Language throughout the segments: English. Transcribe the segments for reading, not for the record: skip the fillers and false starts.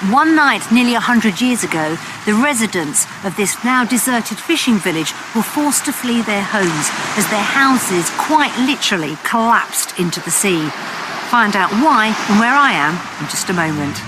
One night, nearly 100 years ago, the residents of this now deserted fishing village were forced to flee their homes as their houses quite literally collapsed into the sea. Find out why and where I am in just a moment.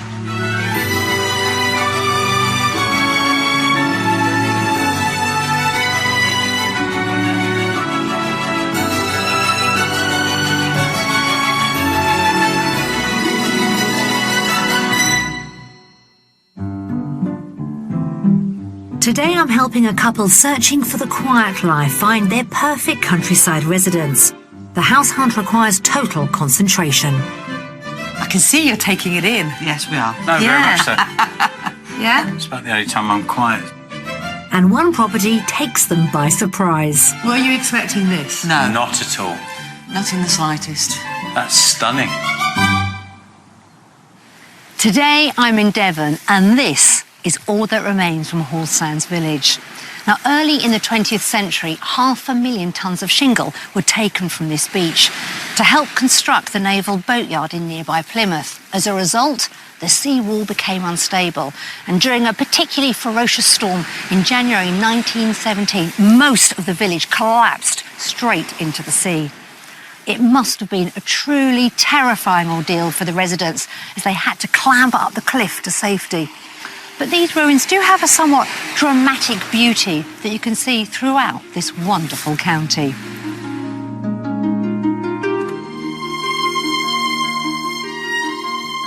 Today I'm helping a couple searching for the quiet life find their perfect countryside residence. The house hunt requires total concentration. I can see you're taking it in. Yes, we are. No, very much so. Yeah? It's about the only time I'm quiet. And one property takes them by surprise. Were you expecting this? No. Not at all. Not in the slightest. That's stunning. Today I'm in Devon, and this is all that remains from Hall Sands village. Now, early in the 20th century, 500,000 tonnes of shingle were taken from this beach to help construct the naval boatyard in nearby Plymouth. As a result, the seawall became unstable, and during a particularly ferocious storm in January 1917, most of the village collapsed straight into the sea. It must have been a truly terrifying ordeal for the residents as they had to clamber up the cliff to safety. But these ruins do have a somewhat dramatic beauty that you can see throughout this wonderful county.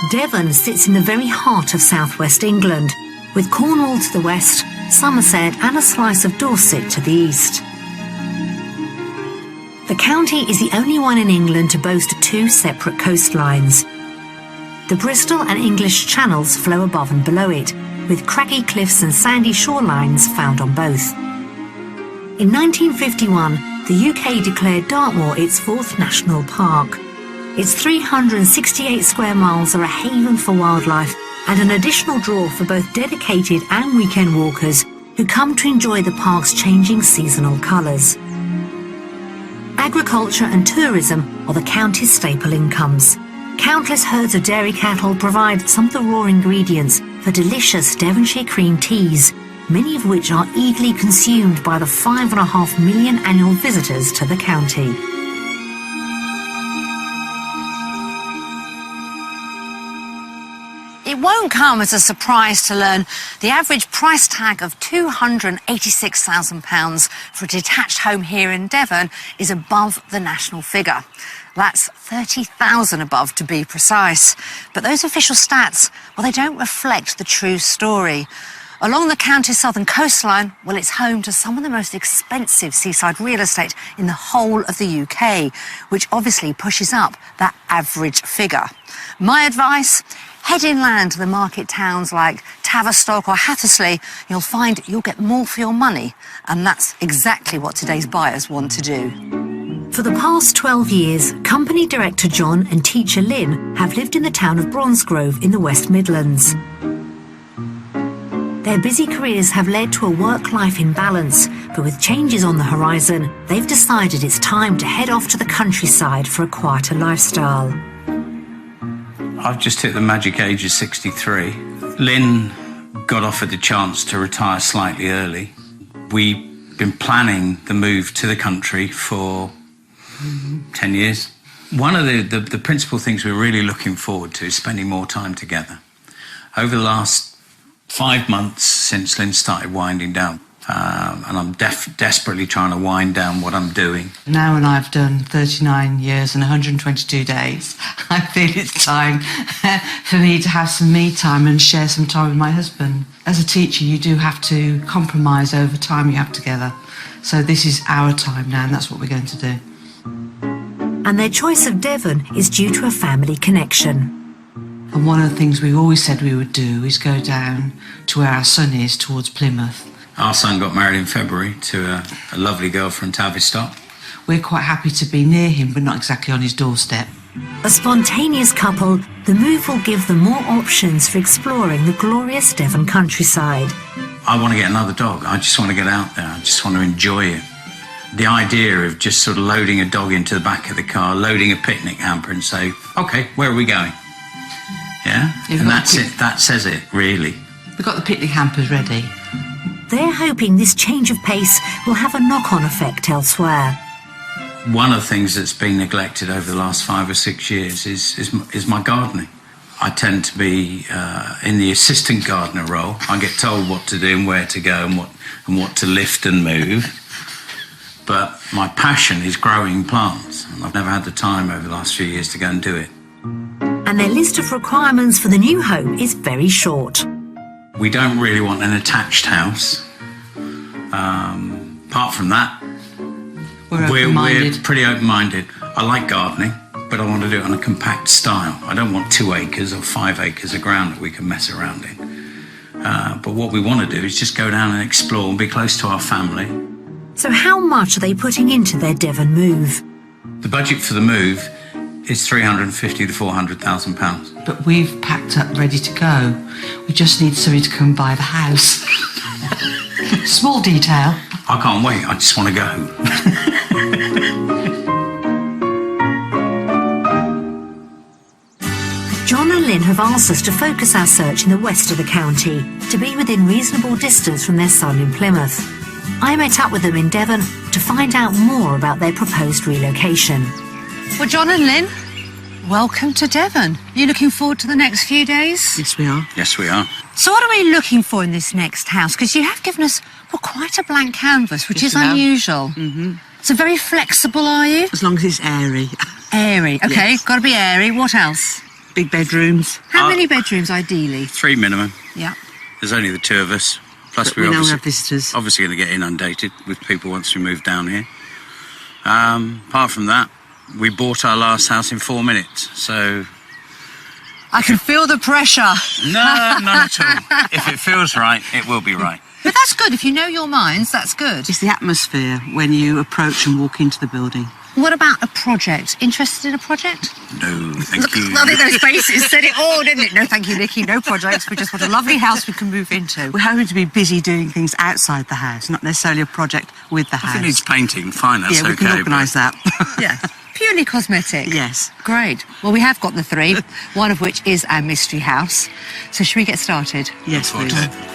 Devon sits in the very heart of southwest England, with Cornwall to the west, Somerset and a slice of Dorset to the east. The county is the only one in England to boast two separate coastlines. The Bristol and English channels flow above and below it, with craggy cliffs and sandy shorelines found on both. In 1951, the UK declared Dartmoor its fourth national park. Its 368 square miles are a haven for wildlife and an additional draw for both dedicated and weekend walkers who come to enjoy the park's changing seasonal colours. Agriculture and tourism are the county's staple incomes. Countless herds of dairy cattle provide some of the raw ingredients for delicious Devonshire cream teas, many of which are eagerly consumed by the 5.5 million annual visitors to the county. It won't come as a surprise to learn the average price tag of £286,000 for a detached home here in Devon is above the national figure. That's 30,000 above to be precise. But those official stats, well, they don't reflect the true story. Along the county's southern coastline, well, it's home to some of the most expensive seaside real estate in the whole of the UK, which obviously pushes up that average figure. My advice, head inland to the market towns like Tavistock or Hathersley. You'll find you'll get more for your money, and that's exactly what today's buyers want to do. For the past 12 years, company director John and teacher Lynn have lived in the town of Bronsgrove in the West Midlands. Their busy careers have led to a work-life imbalance, but with changes on the horizon, they've decided it's time to head off to the countryside for a quieter lifestyle. I've just hit the magic age of 63. Lynn got offered the chance to retire slightly early. We've been planning the move to the country for 10 years. One of the principal things we're really looking forward to is spending more time together. Over the last 5 months since Lynn started winding down, and I'm desperately trying to wind down what I'm doing. Now when I've done 39 years and 122 days, I feel it's time for me to have some me time and share some time with my husband. As a teacher, you do have to compromise over time you have together. So this is our time now, and that's what we're going to do. And their choice of Devon is due to a family connection. And one of the things we've always said we would do is go down to where our son is, towards Plymouth. Our son got married in February to a lovely girl from Tavistock. We're quite happy to be near him, but not exactly on his doorstep. A spontaneous couple, the move will give them more options for exploring the glorious Devon countryside. I want to get another dog. I just want to get out there. I just want to enjoy it. The idea of just sort of loading a dog into the back of the car, loading a picnic hamper and say, OK, where are we going? Yeah? You've And got that's to- it. That says it, really. We've got the picnic hampers ready. They're hoping this change of pace will have a knock-on effect elsewhere. One of the things that's been neglected over the last 5 or 6 years is my gardening. I tend to be in the assistant gardener role. I get told what to do and where to go and what to lift and move. But my passion is growing plants, and I've never had the time over the last few years to go and do it. And their list of requirements for the new home is very short. We don't really want an attached house. Apart from that, We're we're open-minded. pretty open-minded. I like gardening, but I want to do it on a compact style. I don't want 2 acres or 5 acres of ground that we can mess around in. But what we want to do is just go down and explore and be close to our family. So how much are they putting into their Devon move? The budget for the move is £350,000 to £400,000. But we've packed up ready to go. We just need somebody to come buy the house. Small detail. I can't wait. I just want to go. John and Lynn have asked us to focus our search in the west of the county, to be within reasonable distance from their son in Plymouth. I met up with them in Devon to find out more about their proposed relocation. Well, John and Lynn, welcome to Devon. You looking forward to the next few days? Yes, we are. Yes, we are. So what are we looking for in this next house? Because you have given us, well, quite a blank canvas, which Yes, is we have. unusual. So very flexible, are you? As long as it's airy. Airy. Okay, Yes. got to be airy. What else? Big bedrooms. How many bedrooms, ideally? 3 minimum. Yeah. There's only the 2 of us. Plus, But we know we have visitors. obviously going to get inundated with people once we move down here. Apart from that, we bought our last house in 4 minutes, so... I can feel the pressure. No, not at all. If it feels right, it will be right. But that's good. If you know your minds, that's good. It's the atmosphere when you approach and walk into the building. What about a project? Interested in a project? No, thank you. I think those faces said it all, didn't it? No, thank you, Nikki. No projects. We just want a lovely house we can move into. We're hoping to be busy doing things outside the house, not necessarily a project with the If house. it needs painting, fine, that's yeah, we okay. can organise that. Yeah. Purely cosmetic. Yes. Great. Well, we have got the 3, one of which is our mystery house. So should we get started? Yes, Forward please. to it.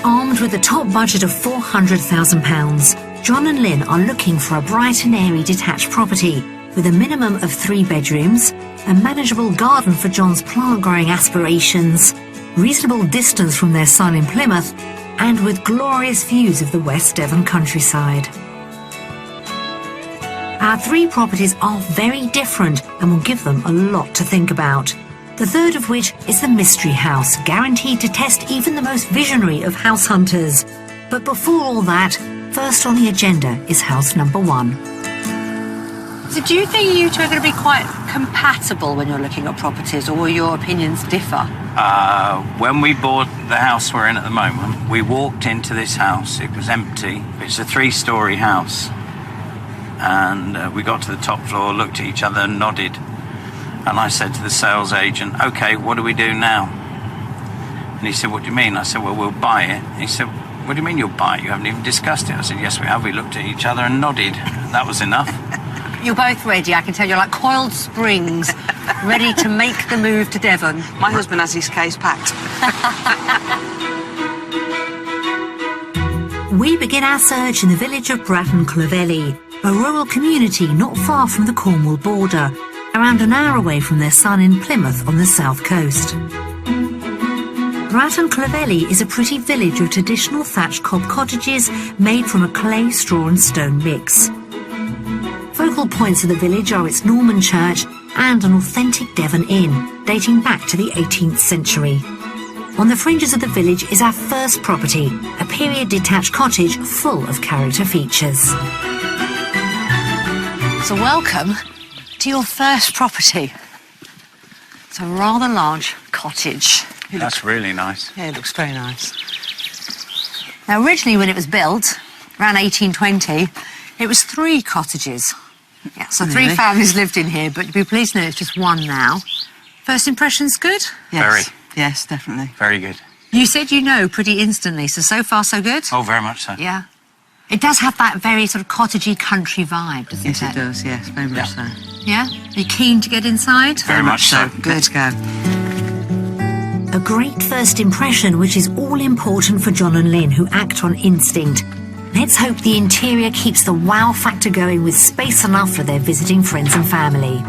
Armed with a top budget of £400,000, John and Lynn are looking for a bright and airy detached property with a minimum of 3 bedrooms, a manageable garden for John's plant-growing aspirations, reasonable distance from their son in Plymouth, and with glorious views of the West Devon countryside. Our 3 properties are very different and will give them a lot to think about. The third of which is the mystery house, guaranteed to test even the most visionary of house hunters. But before all that, first on the agenda is house number 1. So do you think you two are going to be quite compatible when you're looking at properties, or will your opinions differ? When we bought the house we're in at the moment, we walked into this house. It was empty. It's a 3-storey house. And we got to the top floor, looked at each other and nodded. And I said to the sales agent, OK, what do we do now? And he said, what do you mean? I said, well, we'll buy it. He said, what do you mean you'll buy it? You haven't even discussed it. I said, yes, we have. We looked at each other and nodded. That was enough. You're both ready. I can tell you're like coiled springs, ready to make the move to Devon. My husband has his case packed. We begin our search in the village of Bratton Clovelly, a rural community not far from the Cornwall border, around an hour away from their son in Plymouth on the south coast. Bratton Clovelly is a pretty village of traditional thatched cob cottages made from a clay, straw and stone mix. Focal points of the village are its Norman church and an authentic Devon inn, dating back to the 18th century. On the fringes of the village is our first property, a period detached cottage full of character features. So welcome to your first property. It's a rather large cottage. That's really nice. Yeah, it looks very nice. Now, originally when it was built, around 1820, it was 3 cottages. Yeah, so 3 Really? families lived in here, but you'd be pleased to know it's just 1 now. First impressions good? Yes. Very. Yes, definitely. Very good. You said you know pretty instantly, so far so good? Oh, very much so. Yeah. It does have that very sort of cottagey country vibe, doesn't Yes, it? it does, yes, very much so. Yeah? Are you keen to get inside? Very much so. Let's go. A great first impression, which is all important for John and Lynn, who act on instinct. Let's hope the interior keeps the wow factor going with space enough for their visiting friends and family.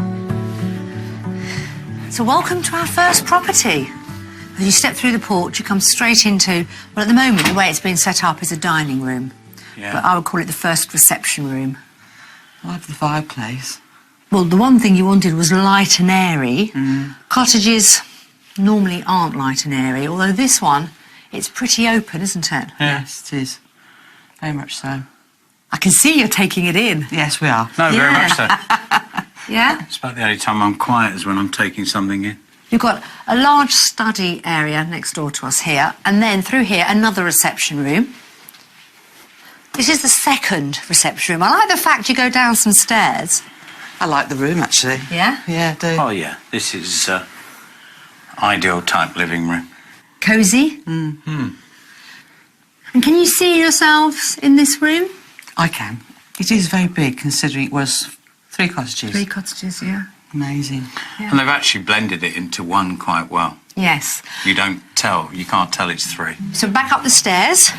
So welcome to our first property. As you step through the porch, you come straight into, well, at the moment, the way it's been set up is a dining room. Yeah. But I would call it the first reception room. I love the fireplace. Well, the one thing you wanted was light and airy. Cottages normally aren't light and airy, although this one, it's pretty open, isn't it? Yes, it is. Very much so. I can see you're taking it in. Yes, we are. No, very Yeah. much so. Yeah? It's about the only time I'm quiet is when I'm taking something in. You've got a large study area next door to us here, and then through here, another reception room. This is the second reception room. I like the fact you go down some stairs. I like the room, actually. Yeah? Yeah, I do. Oh, yeah. This is ideal type living room. Cosy. And can you see yourselves in this room? I can. It is very big, considering it was 3 cottages. 3 cottages, yeah. Amazing. And they've actually blended it into one quite well. Yes. You can't tell it's 3. So back up the stairs.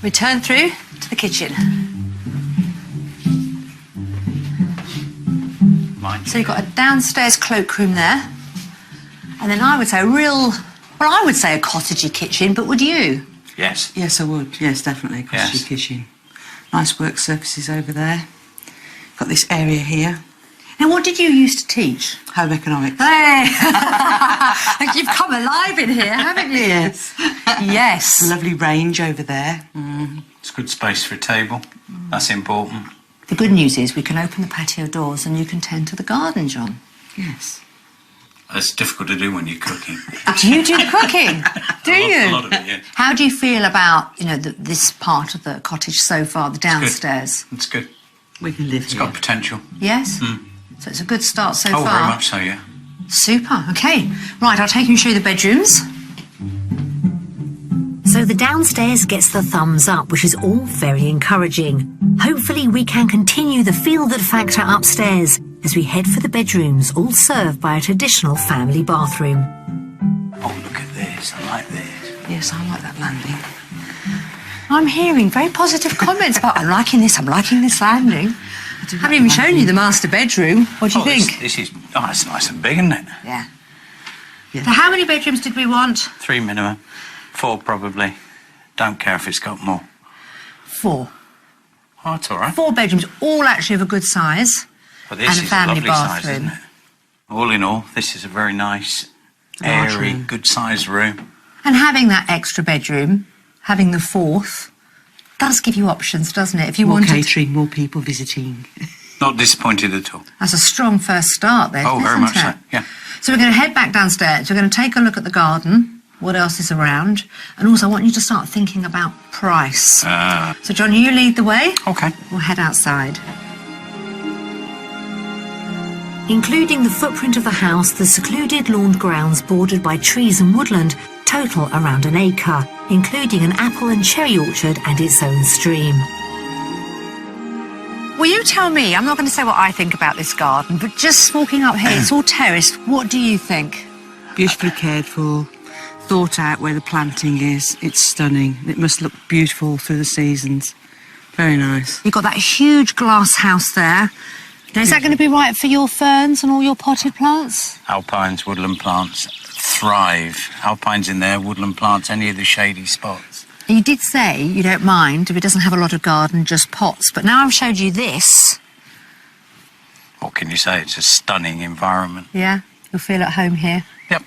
We turn through to the kitchen. So you've got a downstairs cloakroom there. And then I would say a cottagey kitchen, but would you? Yes. Yes, I would. Yes, definitely. Cottage Yes. kitchen. Nice work surfaces over there. Got this area here. Now, what did you used to teach? Home economics. Hey! You've come alive in here, haven't you? Yes. Yes. Lovely range over there. It's good space for a table. That's important. The good news is we can open the patio doors and you can tend to the garden, John. Yes. That's difficult to do when you're cooking. Do you do the cooking? Do you? A lot of it, yeah. How do you feel about, this part of the cottage so far, the downstairs? It's good. We can live It's here. got potential. Yes? So it's a good start so Oh, far. very much so, yeah. Super, okay. Right, I'll take you and show you the bedrooms. So the downstairs gets the thumbs up, which is all very encouraging. Hopefully we can continue the feel-good factor upstairs as we head for the bedrooms, all served by a traditional family bathroom. Oh, look at this. I like this. Yes, I like that landing. I'm hearing very positive comments about, I'm liking this landing. I haven't even shown you the master bedroom. What do you think? This is... Oh, it's nice and big, isn't it? Yeah. Yeah. So how many bedrooms did we want? 3 minimum. 4 probably. Don't care if it's got more. 4. Oh, it's all right. 4 bedrooms, all actually of a good size. But this and a is family lovely size, bathroom. isn't it? All in all, this is a very nice, Large airy, room. good-sized room. And having that extra bedroom, having the 4th, does give you options, doesn't it? If you More wanted... catering, more people visiting. Not disappointed at all. That's a strong first start then, Oh, very isn't much it? so, yeah. So we're going to head back downstairs. We're going to take a look at the garden, what else is around, and also I want you to start thinking about price. So, John, you lead the way. Okay. We'll head outside. Including the footprint of the house, the secluded lawned grounds bordered by trees and woodland total around an acre, including an apple and cherry orchard and its own stream. Well, you tell me. I'm not going to say what I think about this garden, but just walking up here, it's all terraced. What do you think? Beautifully cared for, thought out where the planting is. It's stunning. It must look beautiful through the seasons. Very nice. You've got that huge glass house there. Now, is that going to be right for your ferns and all your potted plants? Alpines, woodland plants thrive. Alpines in there, woodland plants, any of the shady spots. You did say you don't mind if it doesn't have a lot of garden, just pots. But now I've showed you this. What can you say? It's a stunning environment. Yeah, you'll feel at home here. Yep.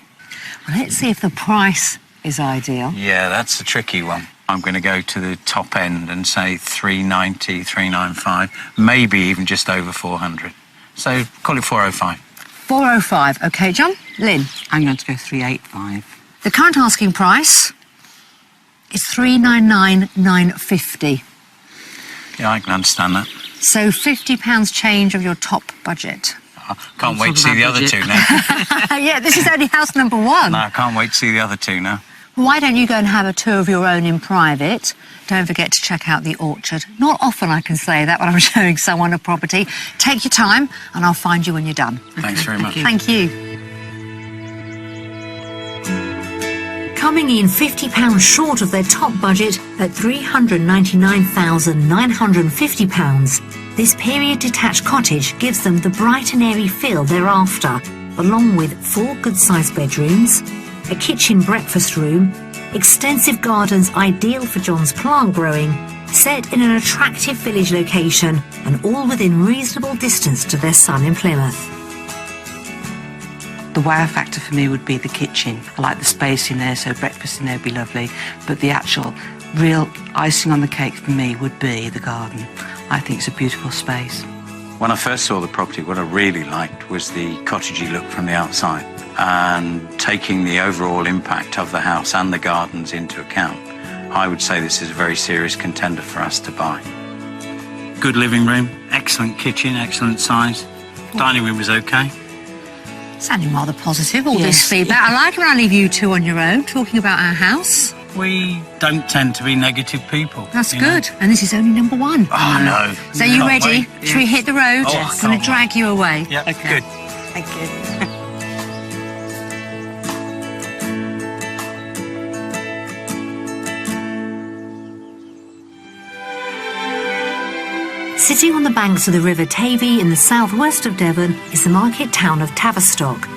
Well, let's see if the price is ideal. Yeah, that's a tricky one. I'm going to go to the top end and say 390, 395, maybe even just over 400. So call it 405. 405. OK, John? Lynn? I'm going to go 385. The current asking price is 399,950. Yeah, I can understand that. So £50 change of your top budget. I can't wait to see the other two now. Yeah, this is only house number 1. No, I can't wait to see the other two now. Why don't you go and have a tour of your own in private? Don't forget to check out the orchard. Not often I can say that when I'm showing someone a property. Take your time and I'll find you when you're done. Thanks very much. Thank you. Coming in £50 short of their top budget at £399,950, this period detached cottage gives them the bright and airy feel they're after, along with 4 good-sized bedrooms, a kitchen breakfast room, extensive gardens ideal for John's plant growing, set in an attractive village location and all within reasonable distance to their son in Plymouth. The wow factor for me would be the kitchen. I like the space in there, so breakfast in there would be lovely. But the actual real icing on the cake for me would be the garden. I think it's a beautiful space. When I first saw the property, what I really liked was the cottagey look from the outside, and taking the overall impact of the house and the gardens into account, I would say this is a very serious contender for us to buy. Good living room, excellent kitchen, excellent size. Dining room was okay. Sounding rather positive, all this Yes. feedback. I like it when I leave you two on your own, talking about our house. We don't tend to be negative people. That's you know. good. And this is only number 1. Oh, no. So you Can't ready? wait. Should we hit the road? Oh, I I'm going can't to drag you away. Yeah, Okay. good. Thank you. Sitting on the banks of the River Tavy in the southwest of Devon is the market town of Tavistock.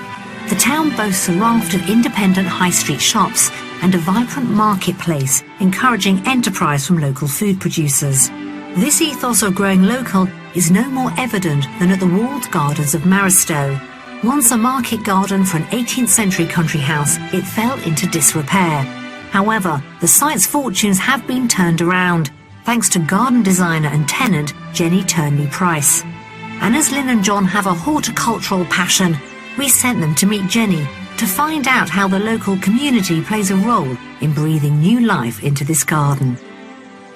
The town boasts a raft of independent high street shops and a vibrant marketplace, encouraging enterprise from local food producers. This ethos of growing local is no more evident than at the walled gardens of Maristow. Once a market garden for an 18th century country house, it fell into disrepair. However, the site's fortunes have been turned around, thanks to garden designer and tenant Jenny Turnley-Price. And as Lynn and John have a horticultural passion, we sent them to meet Jenny to find out how the local community plays a role in breathing new life into this garden.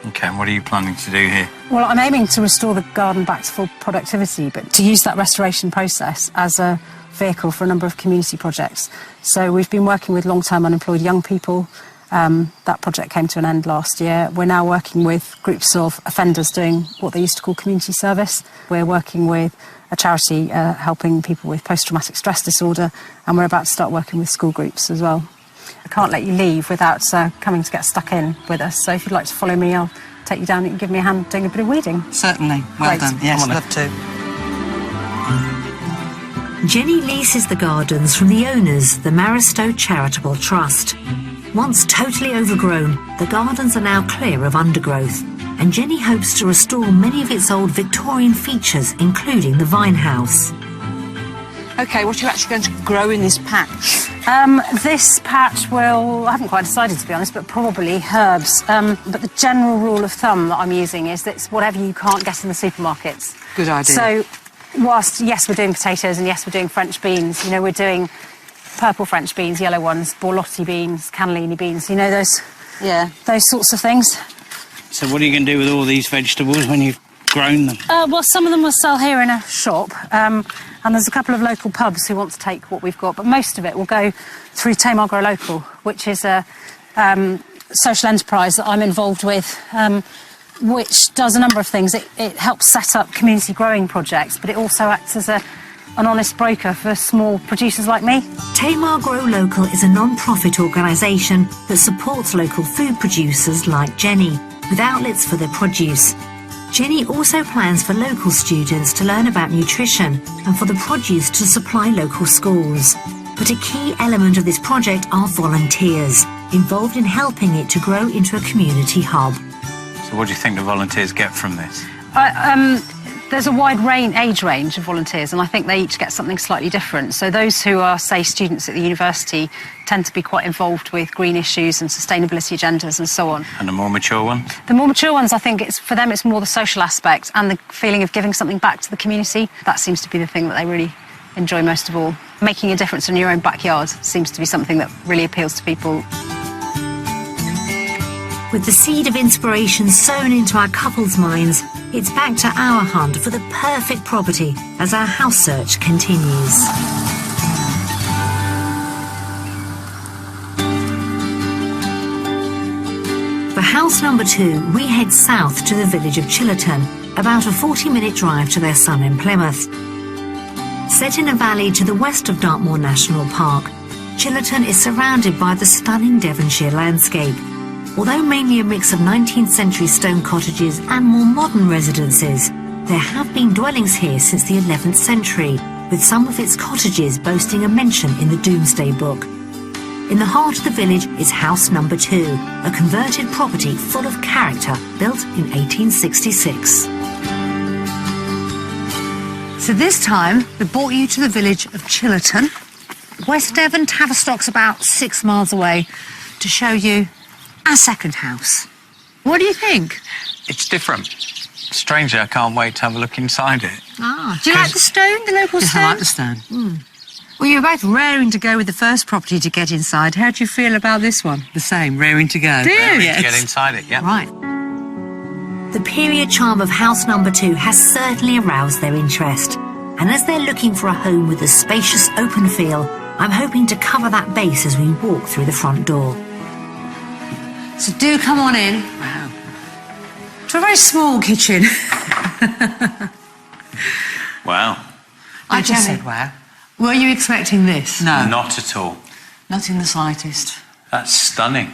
Okay, and what are you planning to do here? Well, I'm aiming to restore the garden back to full productivity, but to use that restoration process as a vehicle for a number of community projects. So we've been working with long-term unemployed young people. That project came to an end last year. We're now working with groups of offenders doing what they used to call community service. We're working with a charity helping people with post-traumatic stress disorder, and we're about to start working with school groups as well. I can't let you leave without coming to get stuck in with us, so if you'd like to follow me, I'll take you down and give me a hand doing a bit of weeding. Certainly. Well Great. done. Yes, I wanna- love to. Jenny leases the gardens from the owners, the Maristow Charitable Trust. Once totally overgrown, the gardens are now clear of undergrowth, and Jenny hopes to restore many of its old Victorian features, including the vine house. OK, what are you actually going to grow in this patch? This patch will, I haven't quite decided to be honest, but probably herbs. But the general rule of thumb that I'm using is that it's whatever you can't get in the supermarkets. Good idea. So whilst, yes, we're doing potatoes and yes, we're doing French beans, you know, we're doing purple French beans, yellow ones, borlotti beans, cannellini beans, you know, those sorts of things. So what are you going to do with all these vegetables when you've grown them? Well, some of them we'll sell here in a shop, and there's a couple of local pubs who want to take what we've got, but most of it will go through Tamar Grow Local, which is a social enterprise that I'm involved with, which does a number of things. It helps set up community growing projects, but it also acts as an honest broker for small producers like me. Tamar Grow Local is a non-profit organisation that supports local food producers like Jenny with outlets for their produce. Jenny also plans for local students to learn about nutrition and for the produce to supply local schools. But a key element of this project are volunteers, involved in helping it to grow into a community hub. So what do you think the volunteers get from this? There's a wide age range of volunteers, and I think they each get something slightly different. So those who are, say, students at the university tend to be quite involved with green issues and sustainability agendas and so on. And the more mature ones? The more mature ones, I think, for them it's more the social aspect and the feeling of giving something back to the community. That seems to be the thing that they really enjoy most of all. Making a difference in your own backyard seems to be something that really appeals to people. With the seed of inspiration sown into our couples' minds, it's back to our hunt for the perfect property as our house search continues. For house number 2, we head south to the village of Chillerton, about a 40-minute drive to their son in Plymouth. Set in a valley to the west of Dartmoor National Park, Chillerton is surrounded by the stunning Devonshire landscape. Although mainly a mix of 19th century stone cottages and more modern residences, there have been dwellings here since the 11th century, with some of its cottages boasting a mention in the Domesday Book. In the heart of the village is house number 2, a converted property full of character built in 1866. So this time, we brought you to the village of Chillerton. West Devon, Tavistock's about 6 miles away, to show you our second house. What do you think? It's different. Strangely, I can't wait to have a look inside it. Ah, do you like the stone, the local Yes, stone? I like the stone. Well, you were both raring to go with the first property to get inside. How do you feel about this one? The same, raring to go. Do you? Ready to get inside it, yeah. Right. The period charm of house number 2 has certainly aroused their interest. And as they're looking for a home with a spacious open feel, I'm hoping to cover that base as we walk through the front door. So do come on in. Wow. To a very small kitchen. Wow. I just Jenny, said wow. were you expecting this? No, Not at all. not in the slightest. That's stunning.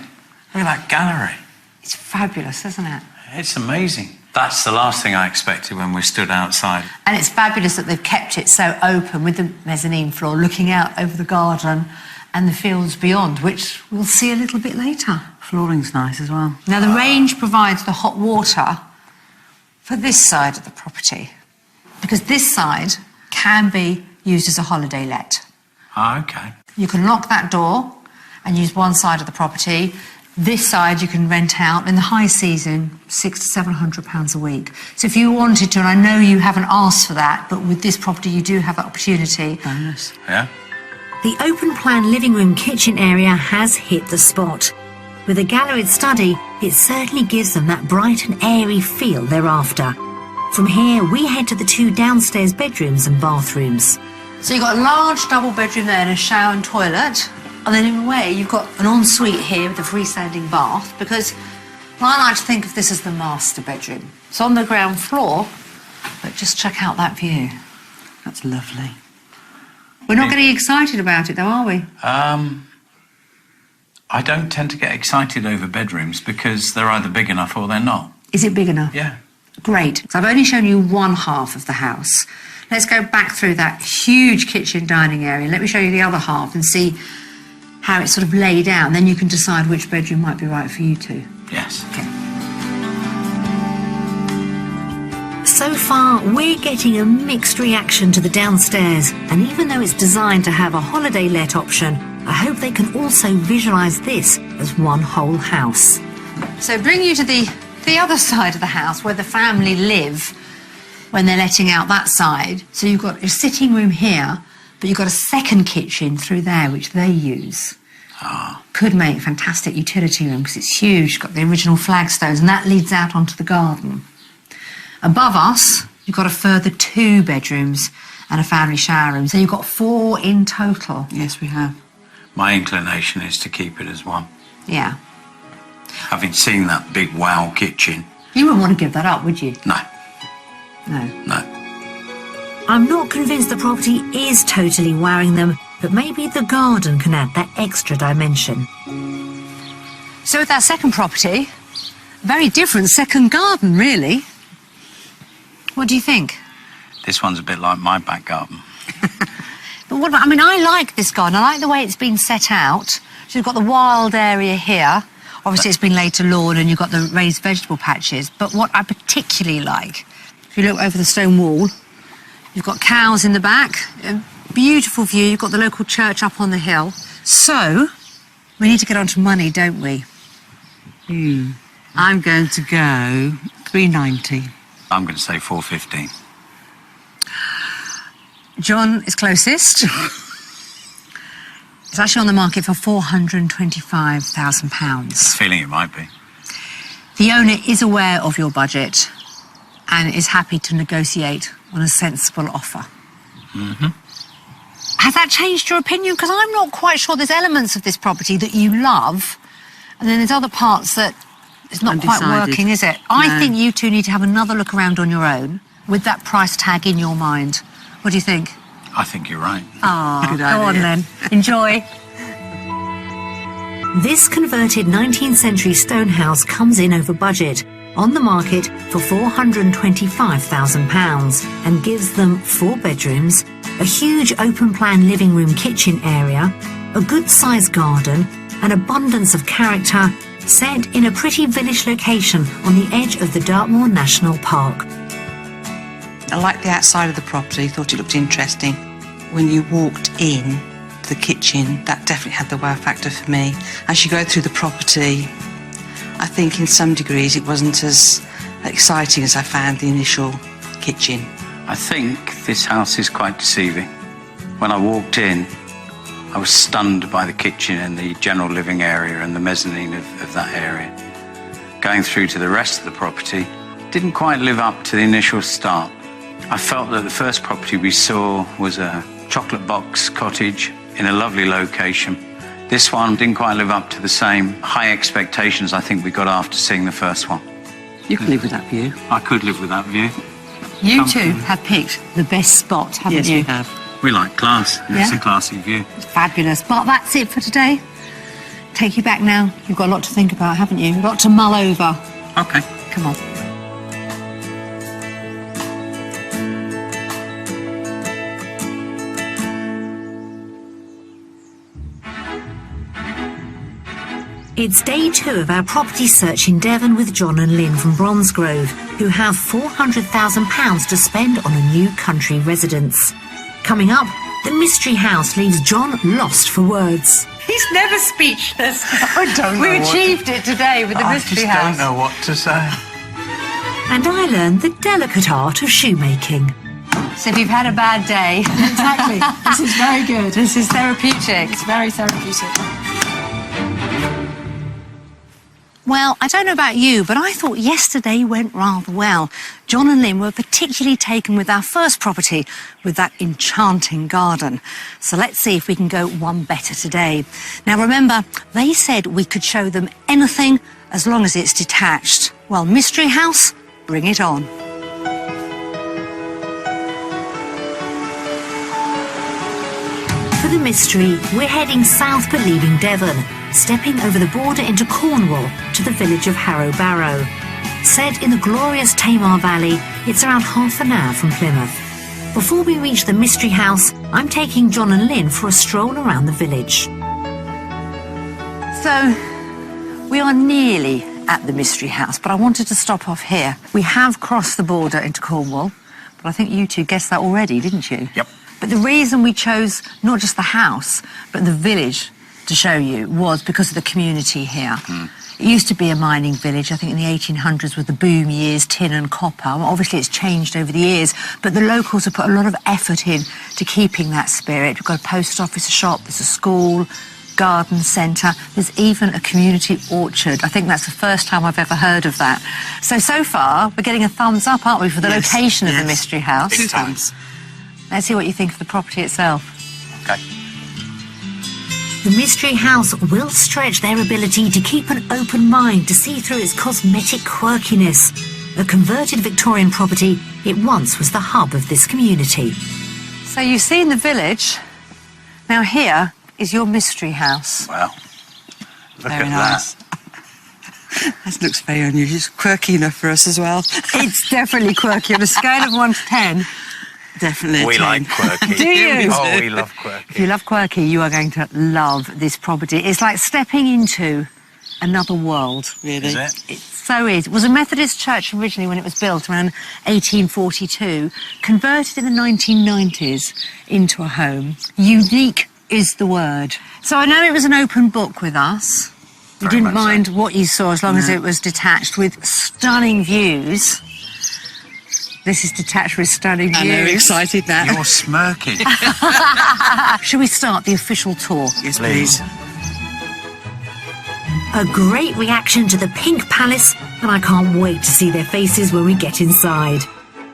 Look at that gallery. It's fabulous, isn't it? It's amazing. That's the last thing I expected when we stood outside. And it's fabulous that they've kept it so open with the mezzanine floor looking out over the garden and the fields beyond, which we'll see a little bit later. Flooring's nice as well. Now, the range provides the hot water for this side of the property, because this side can be used as a holiday let. Ah, okay. You can lock that door and use one side of the property. This side you can rent out in the high season, £600 to £700 a week. So if you wanted to, and I know you haven't asked for that, but with this property you do have that opportunity. Bonus. Yeah? The open-plan living room kitchen area has hit the spot. With a galleried study, it certainly gives them that bright and airy feel they're after. From here, we head to the 2 downstairs bedrooms and bathrooms. So you've got a large double bedroom there and a shower and toilet. And then in a way, you've got an ensuite here with a freestanding bath, because I like to think of this as the master bedroom. It's on the ground floor, but just check out that view. That's lovely. We're not getting excited about it though, are we? I don't tend to get excited over bedrooms because they're either big enough or they're not. Is it big enough? Yeah. Great. So I've only shown you one half of the house. Let's go back through that huge kitchen dining area. Let me show you the other half and see how it's sort of laid out. Then you can decide which bedroom might be right for you two. Yes. Okay. So far, we're getting a mixed reaction to the downstairs, and even though it's designed to have a holiday let option, I hope they can also visualise this as one whole house. So bring you to the other side of the house where the family live when they're letting out that side. So you've got a sitting room here, but you've got a second kitchen through there which they use. Could make a fantastic utility room because it's huge, got the original flagstones, and that leads out onto the garden. Above us, you've got a further 2 bedrooms and a family shower room. So you've got 4 in total. Yes, we have. My inclination is to keep it as one. Yeah. Having seen that big wow kitchen, You wouldn't want to give that up, would you? no, No. no. I'm not convinced the property is totally wowing them, but maybe the garden can add that extra dimension. So with our second property, very different second garden, really. What do you think? This one's a bit like my back garden. But what about, I mean, I like this garden. I like the way it's been set out. So you've got the wild area here. Obviously, it's been laid to lawn and you've got the raised vegetable patches. But what I particularly like, if you look over the stone wall, you've got cows in the back, a beautiful view. You've got the local church up on the hill. So we need to get on to money, don't we? I'm going to go 390. I'm going to say 415. John is closest. It's actually on the market for £425,000. Feeling it might be. The owner is aware of your budget and is happy to negotiate on a sensible offer. Mm-hmm. Has that changed your opinion? Because I'm not quite sure. There's elements of this property that you love, and then there's other parts that It's not quite Undecided. working, is it? I No. think you two need to have another look around on your own with that price tag in your mind. What do you think? I think you're right. Ah, Good go on idea. then. Enjoy. This converted 19th century stone house comes in over budget, on the market for £425,000, and gives them 4 bedrooms, a huge open-plan living room kitchen area, a good-sized garden, an abundance of character, set in a pretty village location on the edge of the Dartmoor National Park. I liked the outside of the property, thought it looked interesting. When you walked in the kitchen, that definitely had the wow factor for me. As you go through the property, I think in some degrees it wasn't as exciting as I found the initial kitchen. I think this house is quite deceiving. When I walked in, I was stunned by the kitchen and the general living area and the mezzanine of that area. Going through to the rest of the property, didn't quite live up to the initial start. I felt that the first property we saw was a chocolate box cottage in a lovely location. This one didn't quite live up to the same high expectations I think we got after seeing the first one. You can live with that view. I could live with that view. You two have picked the best spot, haven't Yes, you? we have. We like class. It's Yeah. a classy view. Fabulous. But that's it for today. Take you back now. You've got a lot to think about, haven't you? A lot to mull over. Okay. Come on. It's day 2 of our property search in Devon with John and Lynn from Bromsgrove, who have £400,000 to spend on a new country residence. Coming up, the mystery house leaves John lost for words. He's never speechless. I don't know We what achieved it today with the I mystery just house. don't know what to say. And I learned the delicate art of shoemaking. So if you've had a bad day, Exactly. This is very good. this is therapeutic. It's very therapeutic. Well, I don't know about you, but I thought yesterday went rather well. John and Lynn were particularly taken with our first property, with that enchanting garden. So let's see if we can go one better today. Now remember, they said we could show them anything as long as it's detached. Well, mystery house, bring it on. For the mystery, we're heading south but leaving Devon, stepping over the border into Cornwall to the village of Harrow Barrow. Set in the glorious Tamar Valley, it's around half an hour from Plymouth. Before we reach the mystery house, I'm taking John and Lynn for a stroll around the village. So, we are nearly at the mystery house, but I wanted to stop off here. We have crossed the border into Cornwall, but I think you two guessed that already, didn't you? Yep. But the reason we chose not just the house, but the village to show you was because of the community here. It used to be a mining village, I think in the 1800s with the boom years, tin and copper. Well, obviously it's changed over the years, but the locals have put a lot of effort in to keeping that spirit. We've got a post office, a shop, there's a school, garden centre, there's even a community orchard. I think that's the first time I've ever heard of that. So far, we're getting a thumbs up, aren't we, for the Yes, location of the yes. mystery house? Two times. Let's see what you think of the property itself. Okay. The mystery house will stretch their ability to keep an open mind to see through its cosmetic quirkiness. A converted Victorian property, it once was the hub of this community. So you've seen the village. Now here is your mystery house. Well, look Very at nice. That looks very unusual. It's quirky enough for us as well. It's definitely quirky on a scale of 1 to 10. Definitely. that. We 10. like quirky. Do you? Oh, we love If quirky. you love quirky, you are going to love this property. It's like stepping into another world. Really. Is it? It so is. It was a Methodist church originally when it was built around 1842, converted in the 1990s into a home. Unique is the word. So I know it was an open book with us. You Very didn't much so. mind what you saw as long as it was detached with stunning views. This is detached with stunning I know, views. excited now. You're smirking. Shall we start the official tour? Yes, Please. please. A great reaction to the Pink Palace, and I can't wait to see their faces when we get inside.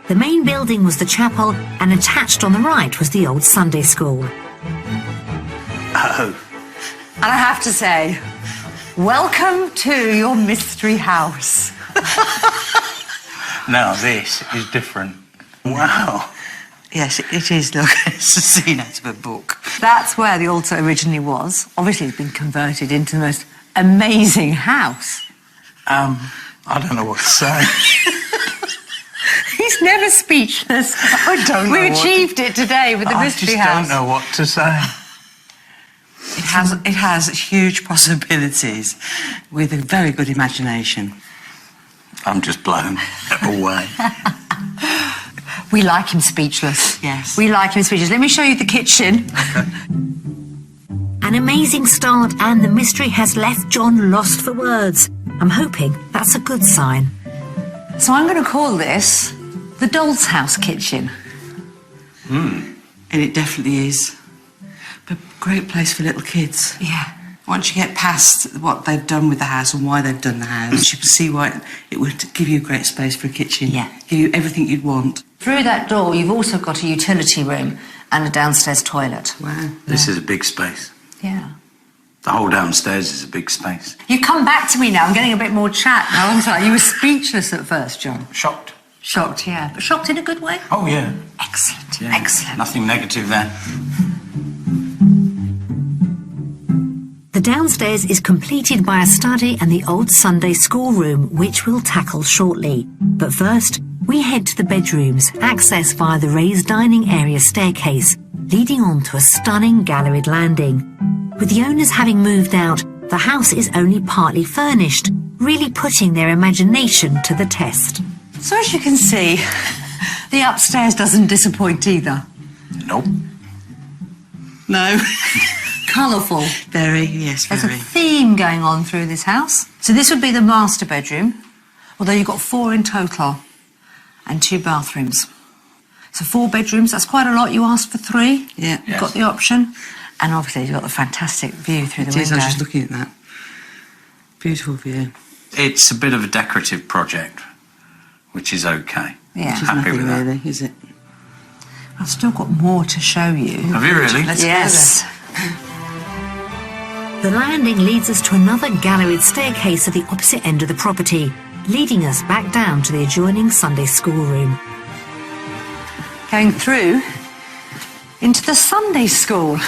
The main building was the chapel, and attached on the right was the old Sunday school. Oh, And I have to say, Welcome to your mystery house. Now this is different. Wow. Yes, it is. Look, it's a scene out of a book. That's where the altar originally was. Obviously, it's been converted into the most amazing house. I don't know what to say. He's never speechless. I don't know. We what achieved it today with the mystery house. I just don't know what to say. It has huge possibilities with a very good imagination. I'm just blown away. We like him speechless. Yes. We like him speechless. Let me show you the kitchen. An amazing start, and the mystery has left John lost for words. I'm hoping that's a good sign. So I'm going to call this the Doll's House kitchen. And it definitely is. But great place for little kids. Yeah. Once you get past what they've done with the house and why they've done the house, you can see why it would give you a great space for a kitchen. Yeah. Give you everything you'd want. Through that door, you've also got a utility room and a downstairs toilet. Wow. This is a big space. Yeah. The whole downstairs is a big space. You come back to me now. I'm getting a bit more chat now. I'm sorry. You were speechless at first, John. Shocked. Shocked, yeah. But shocked in a good way? Oh, yeah. Excellent. Yeah. Excellent. Nothing negative there. The downstairs is completed by a study and the old Sunday school room, which we'll tackle shortly. But first, we head to the bedrooms, accessed via the raised dining area staircase, leading on to a stunning galleried landing. With the owners having moved out, the house is only partly furnished, really putting their imagination to the test. So as you can see, the upstairs doesn't disappoint either. Nope. No. Colourful. Very, yes, There's a very. theme going on through this house. So this would be the master bedroom, although you've got 4 in total and 2 bathrooms. So 4 bedrooms, that's quite a lot. You asked for 3. Yeah. You've got the option. And obviously you've got the fantastic view through the It is, I window. was just looking at that. Beautiful view. It's a bit of a decorative project, which is okay. Yeah. Which is Happy nothing with that. really, is it? I've still got more to show you. Have you really? Let's go Yes. The landing leads us to another galleried staircase at the opposite end of the property, leading us back down to the adjoining Sunday school room. Going through into the Sunday school.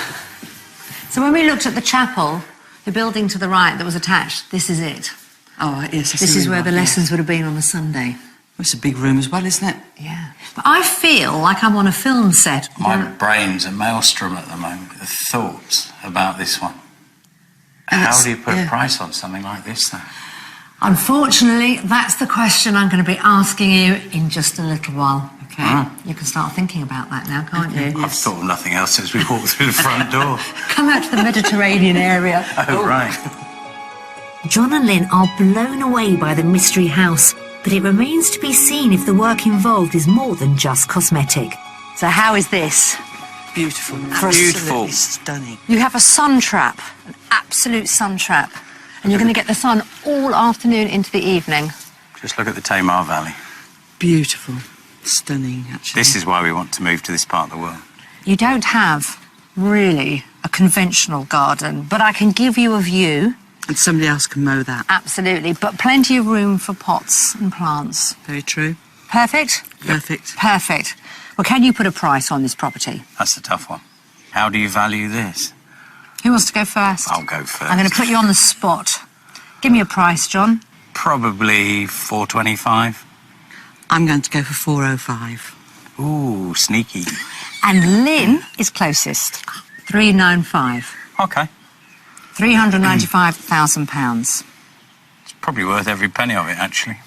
So when we looked at the chapel, the building to the right that was attached, this is it. Oh, yes. I This see is you where are, the yes. lessons would have been on the Sunday. It's a big room as well, isn't it? Yeah. But I feel like I'm on a film set. My brain's a maelstrom at the moment with the thoughts about this one. How do you put a price on something like this, though? Unfortunately, that's the question I'm going to be asking you in just a little while. Okay. You can start thinking about that now, can't you? I've thought of nothing else since we walked through the front door. Come out to the Mediterranean area. Oh, right. John and Lynn are blown away by the mystery house, but it remains to be seen if the work involved is more than just cosmetic. So how is this? Beautiful. For a- Beautiful. Stunning. You have a sun trap, an absolute sun trap. And you're going to get the sun all afternoon into the evening. Just look at the Tamar Valley. Beautiful. Stunning, actually. This is why we want to move to this part of the world. You don't have really a conventional garden, but I can give you a view. And somebody else can mow that. Absolutely, but plenty of room for pots and plants. Very true. Perfect? Perfect. Perfect. Well, can you put a price on this property? That's the tough one. How do you value this? Who wants to go first? I'll go first. I'm going to put you on the spot. Give me a price, John. Probably $425. I'm going to go for 405. Ooh, sneaky. And Lynn is closest. 395. Okay. £395,000. It's probably worth every penny of it, actually.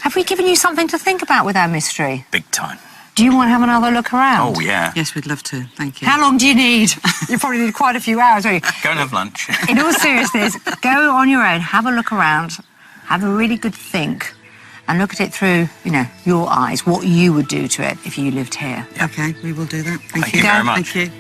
Have we given you something to think about with our mystery? Big time. Do you want to have another look around? Oh, yeah. Yes, we'd love to. Thank you. How long do you need? You probably need quite a few hours, don't you? Go and have lunch. In all seriousness, go on your own, have a look around, have a really good think, and look at it through, your eyes, what you would do to it if you lived here. Okay, we will do that. Thank you very much. Thank you.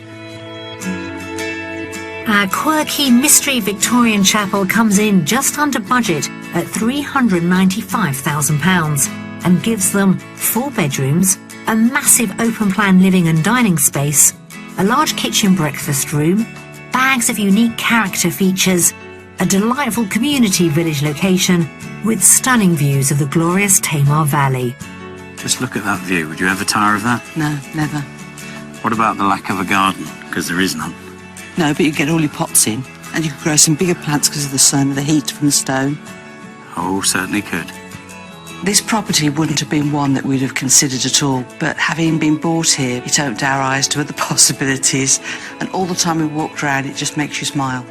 Our quirky mystery Victorian chapel comes in just under budget at £395,000 and gives them 4 bedrooms, a massive open-plan living and dining space, a large kitchen breakfast room, bags of unique character features, a delightful community village location with stunning views of the glorious Tamar Valley. Just look at that view. Would you ever tire of that? No, never. What about the lack of a garden? Because there is none. No, but you get all your pots in, and you could grow some bigger plants because of the sun, the heat from the stone. Oh, certainly could. This property wouldn't have been one that we'd have considered at all, but having been bought here, it opened our eyes to other possibilities, and all the time we walked around, it just makes you smile.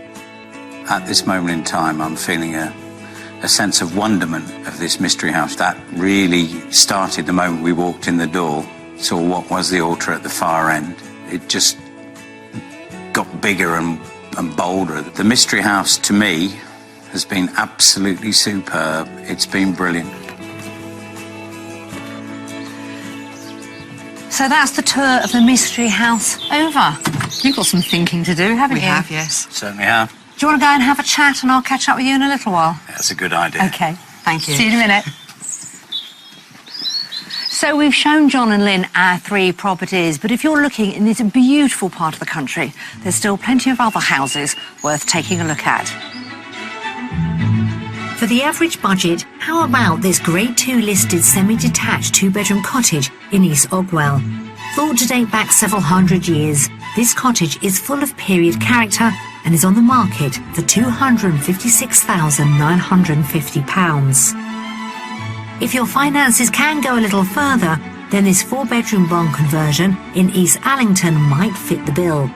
At this moment in time, I'm feeling a sense of wonderment of this mystery house. That really started the moment we walked in the door, saw what was the altar at the far end. It just got bigger and bolder. The mystery house, to me, has been absolutely superb. It's been brilliant. So that's the tour of the mystery house over. You've got some thinking to do, haven't you? We have, yes. Certainly have. Do you want to go and have a chat and I'll catch up with you in a little while? That's a good idea. OK. Thank you. See you in a minute. So we've shown John and Lynn our 3 properties, but if you're looking in this beautiful part of the country, there's still plenty of other houses worth taking a look at. For the average budget, how about this Grade 2 listed semi-detached 2-bedroom cottage in East Ogwell? Thought to date back several hundred years, this cottage is full of period character and is on the market for £256,950. If your finances can go a little further, then this 4-bedroom barn conversion in East Allington might fit the bill.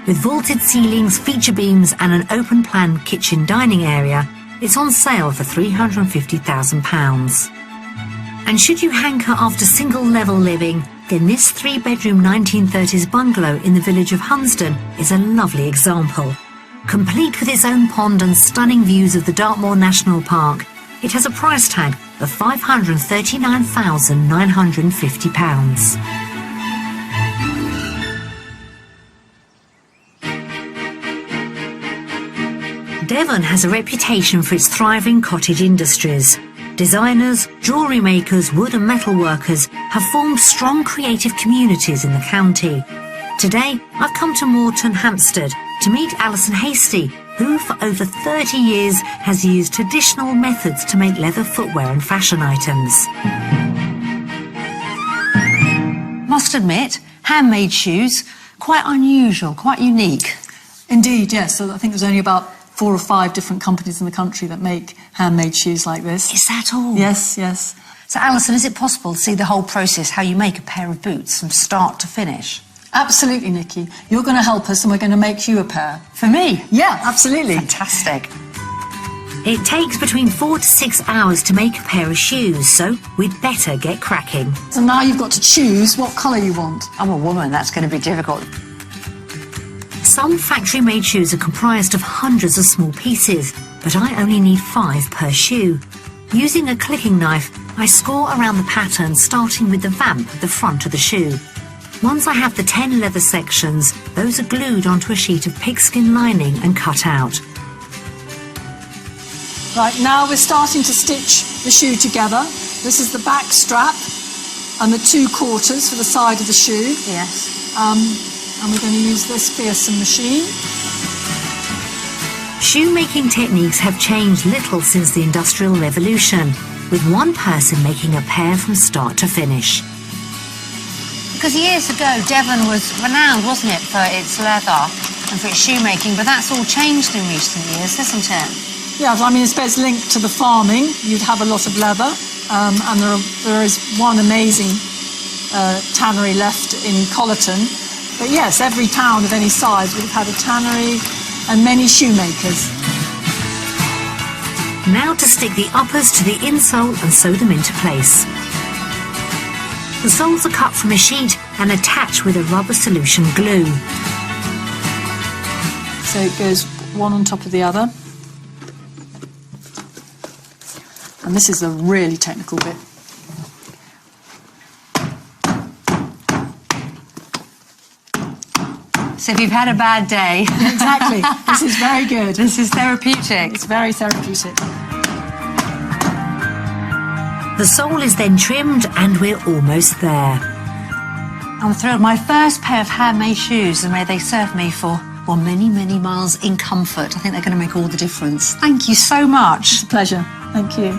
With vaulted ceilings, feature beams and an open-plan kitchen dining area, it's on sale for £350,000. And should you hanker after single-level living, then this 3-bedroom 1930s bungalow in the village of Hunsdon is a lovely example. Complete with its own pond and stunning views of the Dartmoor National Park, it has a price tag of £539,950. Devon has a reputation for its thriving cottage industries. Designers, jewellery makers, wood and metal workers have formed strong creative communities in the county. Today, I've come to Moreton, Hampstead, to meet Alison Hasty, who for over 30 years has used traditional methods to make leather footwear and fashion items. Must admit, handmade shoes, quite unusual, quite unique. Indeed, yes. So I think there's only about 4 or 5 different companies in the country that make handmade shoes like this. Is that all? Yes, yes. So, Alison, is it possible to see the whole process, how you make a pair of boots from start to finish? Absolutely, Nikki. You're going to help us and we're going to make you a pair. For me? Yeah, absolutely. Fantastic. It takes between 4 to 6 hours to make a pair of shoes, so we'd better get cracking. So now you've got to choose what colour you want. I'm a woman, that's going to be difficult. Some factory-made shoes are comprised of hundreds of small pieces, but I only need 5 per shoe. Using a clicking knife, I score around the pattern, starting with the vamp at the front of the shoe. Once I have the 10 leather sections, those are glued onto a sheet of pigskin lining and cut out. Right, now we're starting to stitch the shoe together. This is the back strap and the 2 quarters for the side of the shoe. Yes. And we're going to use this fearsome machine. Shoemaking techniques have changed little since the Industrial Revolution, with one person making a pair from start to finish. Because years ago, Devon was renowned, wasn't it, for its leather and for its shoemaking, but that's all changed in recent years, hasn't it? Yeah, I mean, I suppose linked to the farming, you'd have a lot of leather, and there is one amazing tannery left in Collerton. But yes, every town of any size would have had a tannery and many shoemakers. Now to stick the uppers to the insole and sew them into place. The soles are cut from a sheet and attached with a rubber solution glue. So it goes one on top of the other. And this is a really technical bit. So if you've had a bad day... Exactly. This is very good. This is therapeutic. It's very therapeutic. The sole is then trimmed and we're almost there. I'm thrilled. My first pair of handmade shoes, and may they serve me for Well, many, many miles in comfort. I think they're going to make all the difference. Thank you so much. It's a pleasure. Thank you.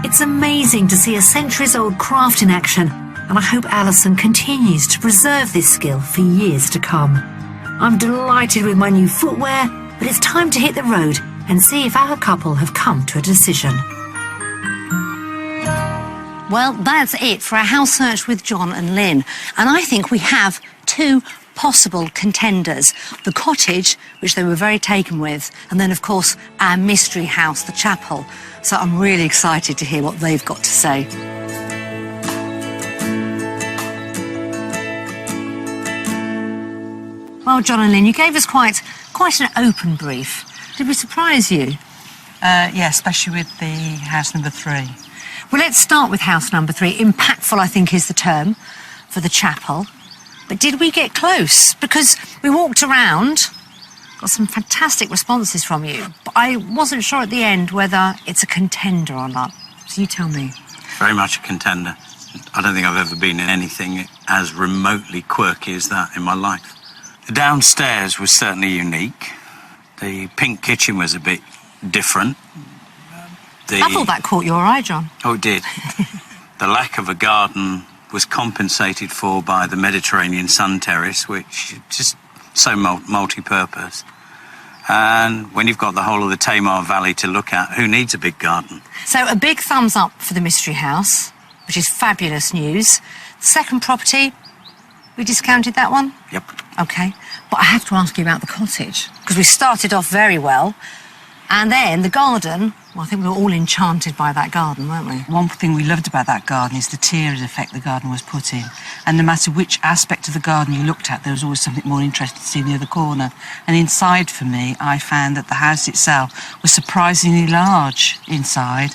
It's amazing to see a centuries-old craft in action, and I hope Alison continues to preserve this skill for years to come. I'm delighted with my new footwear, but it's time to hit the road and see if our couple have come to a decision. Well, that's it for our house search with John and Lynn. And I think we have two possible contenders. The cottage, which they were very taken with, and then, of course, our mystery house, the chapel. So I'm really excited to hear what they've got to say. Well, John and Lynn, you gave us quite an open brief. Did we surprise you? Yeah, especially with the house number 3. Well, let's start with house number 3. Impactful, I think, is the term for the chapel. But did we get close? Because we walked around, got some fantastic responses from you, but I wasn't sure at the end whether it's a contender or not. So you tell me. Very much a contender. I don't think I've ever been in anything as remotely quirky as that in my life. The downstairs was certainly unique. The pink kitchen was a bit different. I thought that caught your eye, John. Oh, it did. The lack of a garden was compensated for by the Mediterranean sun terrace, which is just so multi-purpose. And when you've got the whole of the Tamar Valley to look at, who needs a big garden? So a big thumbs up for the mystery house, which is fabulous news. The second property, we discounted that one? Yep. OK. But I have to ask you about the cottage, because we started off very well. And then the garden, well, I think we were all enchanted by that garden, weren't we? One thing we loved about that garden is the tiered effect the garden was put in. And no matter which aspect of the garden you looked at, there was always something more interesting to see in the other corner. And inside, for me, I found that the house itself was surprisingly large inside,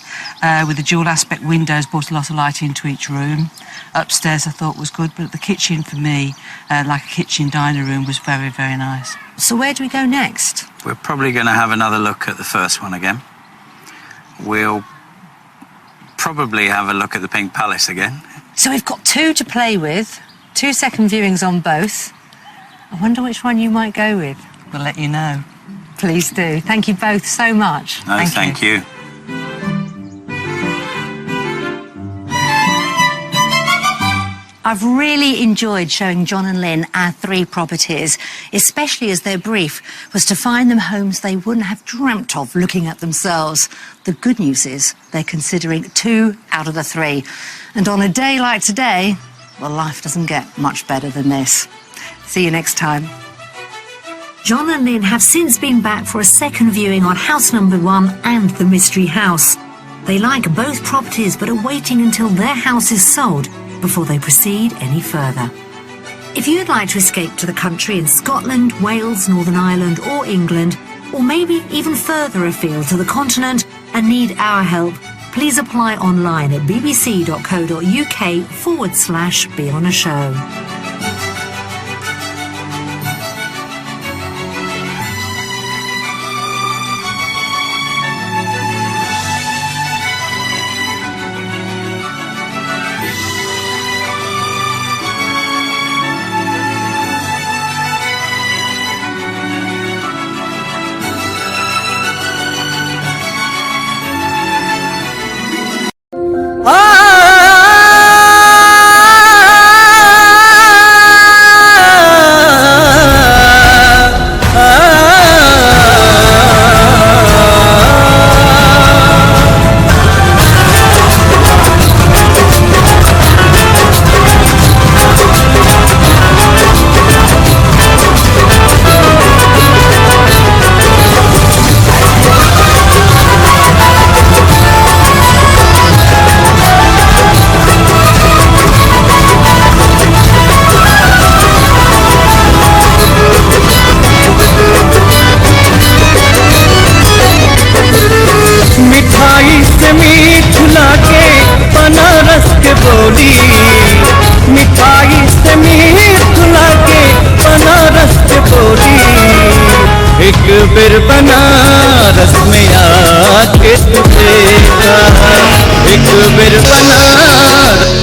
with the dual aspect windows brought a lot of light into each room. Upstairs, I thought was good, but the kitchen, for me, like a kitchen diner room, was very, very nice. So where do we go next? We're probably going to have another look at the first one again. We'll probably have a look at the Pink Palace again. So we've got 2 to play with, 2 second viewings on both. I wonder which one you might go with. We'll let you know. Please do. Thank you both so much. No, thank you. I've really enjoyed showing John and Lynn our 3 properties, especially as their brief was to find them homes they wouldn't have dreamt of looking at themselves. The good news is they're considering 2 out of the 3. And on a day like today, well, life doesn't get much better than this. See you next time. John and Lynn have since been back for a second viewing on house number 1 and the mystery house. They like both properties but are waiting until their house is sold before they proceed any further. If you'd like to escape to the country in Scotland, Wales, Northern Ireland or England, or maybe even further afield to the continent and need our help, please apply online at bbc.co.uk/Be On A Show. फिर बनारस में आके तू देखा एक फिर बनारस